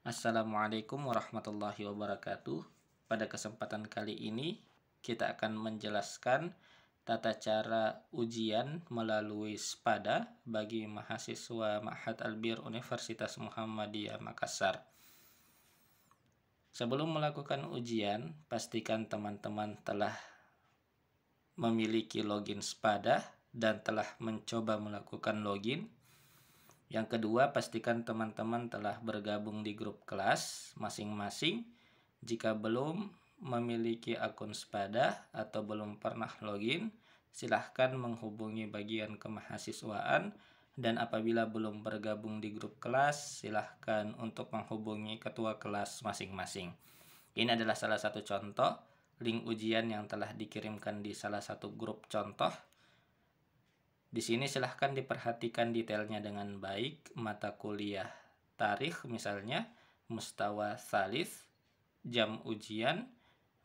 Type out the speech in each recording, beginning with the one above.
Assalamualaikum warahmatullahi wabarakatuh. Pada kesempatan kali ini kita akan menjelaskan tata cara ujian melalui SPADA bagi mahasiswa Ma'had Al-Bir Universitas Muhammadiyah Makassar. Sebelum melakukan ujian, pastikan teman-teman telah memiliki login SPADA dan telah mencoba melakukan login. Yang kedua, pastikan teman-teman telah bergabung di grup kelas masing-masing. Jika belum memiliki akun SPADA atau belum pernah login, silahkan menghubungi bagian kemahasiswaan. Dan apabila belum bergabung di grup kelas, silahkan untuk menghubungi ketua kelas masing-masing. Ini adalah salah satu contoh link ujian yang telah dikirimkan di salah satu grup contoh. Di sini silahkan diperhatikan detailnya dengan baik. Mata kuliah tarikh misalnya, mustawa tsalits, jam ujian.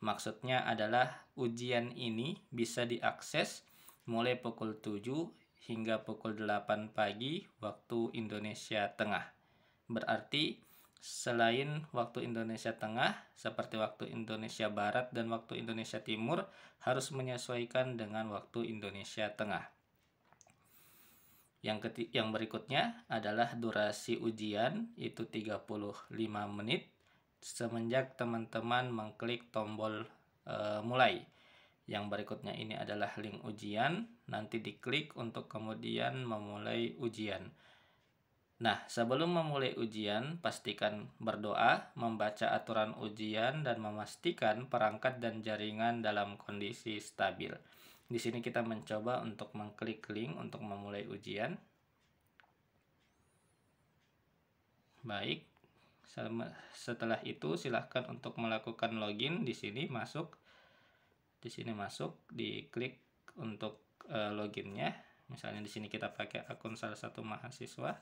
Maksudnya adalah ujian ini bisa diakses mulai pukul 7 hingga pukul 8 pagi waktu Indonesia Tengah. Berarti selain waktu Indonesia Tengah, seperti waktu Indonesia Barat dan waktu Indonesia Timur, harus menyesuaikan dengan waktu Indonesia Tengah. Yang berikutnya adalah durasi ujian, itu 35 menit semenjak teman-teman mengklik tombol mulai. Yang berikutnya ini adalah link ujian, nanti diklik untuk kemudian memulai ujian. Nah, sebelum memulai ujian, pastikan berdoa, membaca aturan ujian, dan memastikan perangkat dan jaringan dalam kondisi stabil. Di sini kita mencoba untuk mengklik link untuk memulai ujian. Baik, setelah itu silahkan untuk melakukan login. Di sini masuk, diklik untuk loginnya. Misalnya di sini kita pakai akun salah satu mahasiswa.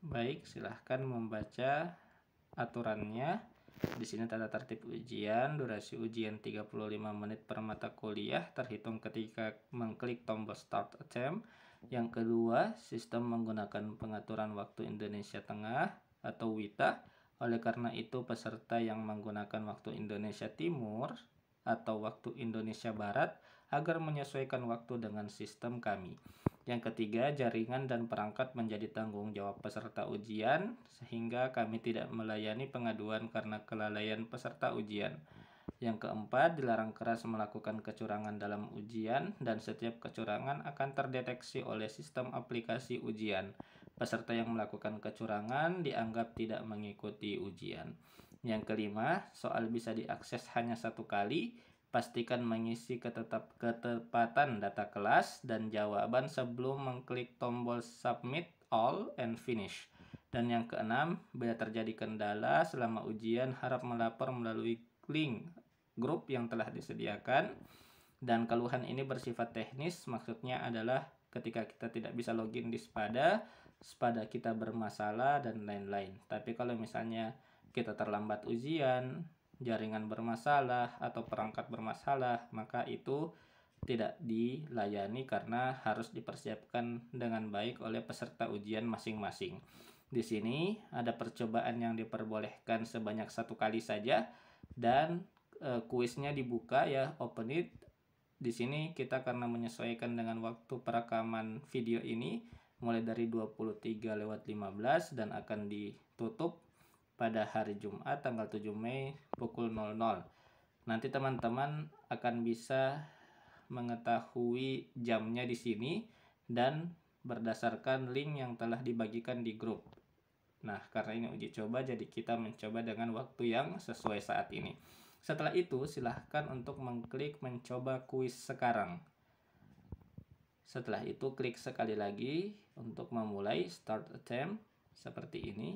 Baik, silahkan membaca aturannya. Di sini tata tertib ujian, durasi ujian 35 menit per mata kuliah terhitung ketika mengklik tombol start attempt. Yang kedua, sistem menggunakan pengaturan waktu Indonesia Tengah atau WITA. Oleh karena itu, peserta yang menggunakan waktu Indonesia Timur atau waktu Indonesia Barat agar menyesuaikan waktu dengan sistem kami. Yang ketiga, jaringan dan perangkat menjadi tanggung jawab peserta ujian, sehingga kami tidak melayani pengaduan karena kelalaian peserta ujian. Yang keempat, dilarang keras melakukan kecurangan dalam ujian, dan setiap kecurangan akan terdeteksi oleh sistem aplikasi ujian. Peserta yang melakukan kecurangan dianggap tidak mengikuti ujian. Yang kelima, soal bisa diakses hanya satu kali. Pastikan mengisi ketepatan data kelas dan jawaban sebelum mengklik tombol submit all and finish. Dan yang keenam, bila terjadi kendala selama ujian, harap melapor melalui link grup yang telah disediakan. Dan keluhan ini bersifat teknis, maksudnya adalah ketika kita tidak bisa login di SPADA kita bermasalah dan lain-lain. Tapi kalau misalnya kita terlambat ujian, jaringan bermasalah, atau perangkat bermasalah, maka itu tidak dilayani karena harus dipersiapkan dengan baik oleh peserta ujian masing-masing. Di sini ada percobaan yang diperbolehkan sebanyak 1 kali saja, dan kuisnya dibuka ya, open it. Di sini kita karena menyesuaikan dengan waktu perekaman video ini mulai dari 23:15 dan akan ditutup pada hari Jumat tanggal 7 Mei pukul 00. Nanti teman-teman akan bisa mengetahui jamnya di sini dan berdasarkan link yang telah dibagikan di grup. Nah, karena ini uji coba, jadi kita mencoba dengan waktu yang sesuai saat ini. Setelah itu, silahkan untuk mengklik mencoba kuis sekarang. Setelah itu, klik sekali lagi untuk memulai start attempt seperti ini.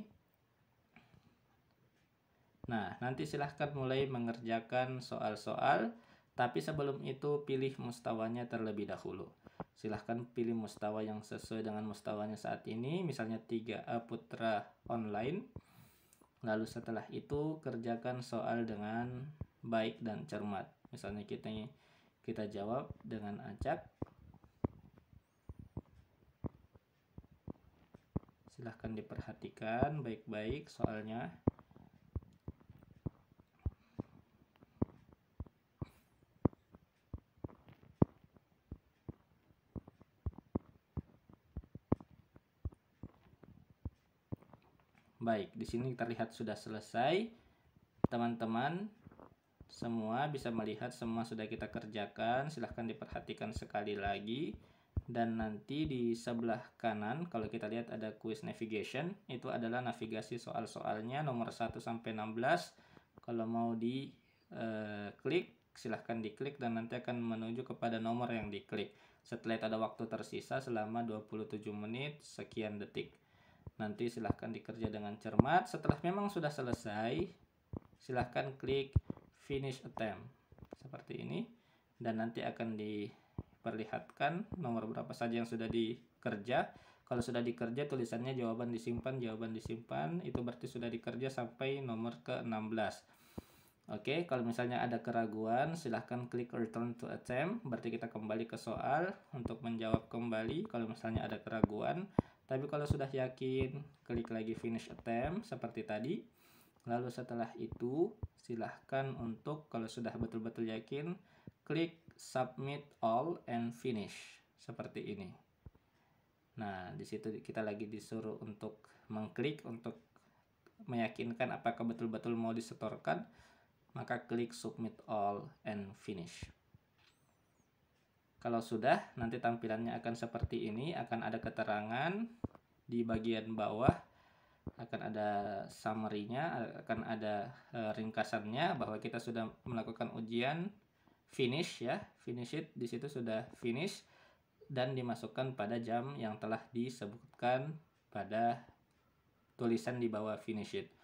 Nah, nanti silahkan mulai mengerjakan soal-soal, tapi sebelum itu pilih mustawanya terlebih dahulu. Silahkan pilih mustawa yang sesuai dengan mustawanya saat ini, misalnya 3A Putra Online. Lalu setelah itu kerjakan soal dengan baik dan cermat. Misalnya kita jawab dengan acak. Silahkan diperhatikan baik-baik soalnya. Baik, di sini terlihat sudah selesai. Teman-teman semua bisa melihat semua sudah kita kerjakan. Silahkan diperhatikan sekali lagi. Dan nanti di sebelah kanan kalau kita lihat ada quiz navigation, itu adalah navigasi soal-soalnya nomor 1 sampai 16. Kalau mau klik, silahkan diklik dan nanti akan menuju kepada nomor yang diklik. Setelah itu ada waktu tersisa selama 27 menit sekian detik. Nanti silahkan dikerja dengan cermat. Setelah memang sudah selesai, silahkan klik finish attempt seperti ini, dan nanti akan diperlihatkan nomor berapa saja yang sudah dikerja. Kalau sudah dikerja tulisannya jawaban disimpan, itu berarti sudah dikerja sampai nomor ke-16. Oke, kalau misalnya ada keraguan silahkan klik return to attempt, berarti kita kembali ke soal untuk menjawab kembali kalau misalnya ada keraguan. Tapi kalau sudah yakin, klik lagi finish attempt seperti tadi. Lalu setelah itu, silahkan untuk kalau sudah betul-betul yakin, klik submit all and finish seperti ini. Nah, di situ kita lagi disuruh untuk mengklik untuk meyakinkan apakah betul-betul mau disetorkan, maka klik submit all and finish. Kalau sudah, nanti tampilannya akan seperti ini, akan ada keterangan di bagian bawah, akan ada summary-nya, akan ada ringkasannya bahwa kita sudah melakukan ujian, finish ya, finish it, di situ sudah finish dan dimasukkan pada jam yang telah disebutkan pada tulisan di bawah finish it.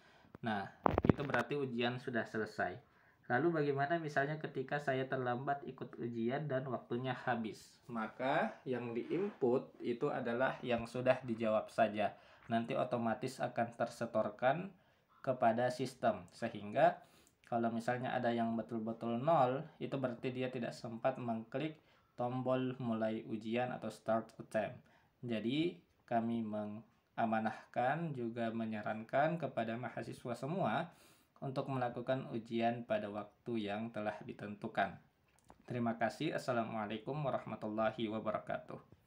Nah, itu berarti ujian sudah selesai. Lalu bagaimana misalnya ketika saya terlambat ikut ujian dan waktunya habis? Maka yang diinput itu adalah yang sudah dijawab saja. Nanti otomatis akan tersetorkan kepada sistem. Sehingga kalau misalnya ada yang betul-betul 0, itu berarti dia tidak sempat mengklik tombol mulai ujian atau start attempt. Jadi kami mengamanahkan juga menyarankan kepada mahasiswa semua untuk melakukan ujian pada waktu yang telah ditentukan. Terima kasih. Assalamualaikum warahmatullahi wabarakatuh.